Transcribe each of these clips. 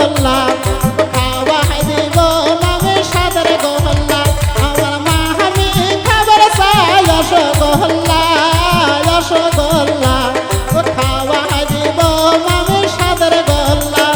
রসগোল্লা খাওয়াই দিব মামি সাদের গোল্লা আমার মা আমি খাবার চাই রসগোল্লা রসগোল্লা খাওয়াই দিব মামি সাদের গোল্লা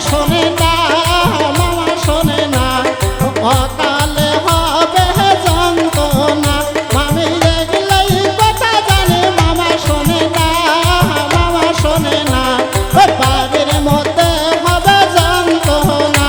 শোনে না মামা শোনে না অকালে হবে যন্ত্রণা মামি দেখলেই কথা জানে মামা শোনে না মামা শোনে না বাড়ির মধ্যে হবে যন্ত্রণা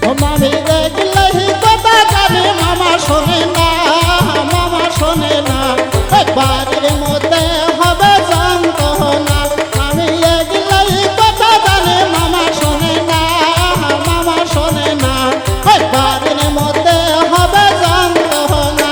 মামি দেখলেই কথা জানে মামা শোনে না মামা শোনে না বাড়ির মধ্যে হবে যন্ত্রণা মামি দেখলেই কথা জানে মামা শোনে না মামা শোনে না বাড়ির মধ্যে হবে যন্ত্রণা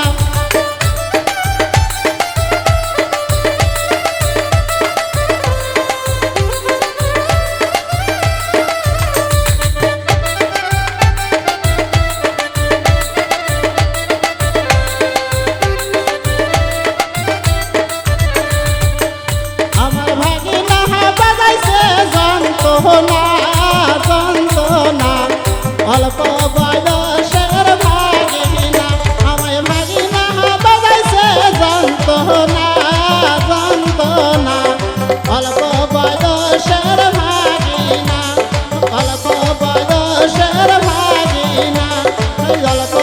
অল্প বয়সের ভাগিনা আমায় ভাগিনা বাজাইছে যন্ত্রণা যন্ত্রণা অল্প বয়সের ভাগিনা অল্প বয়সের ভাগিনা অল্প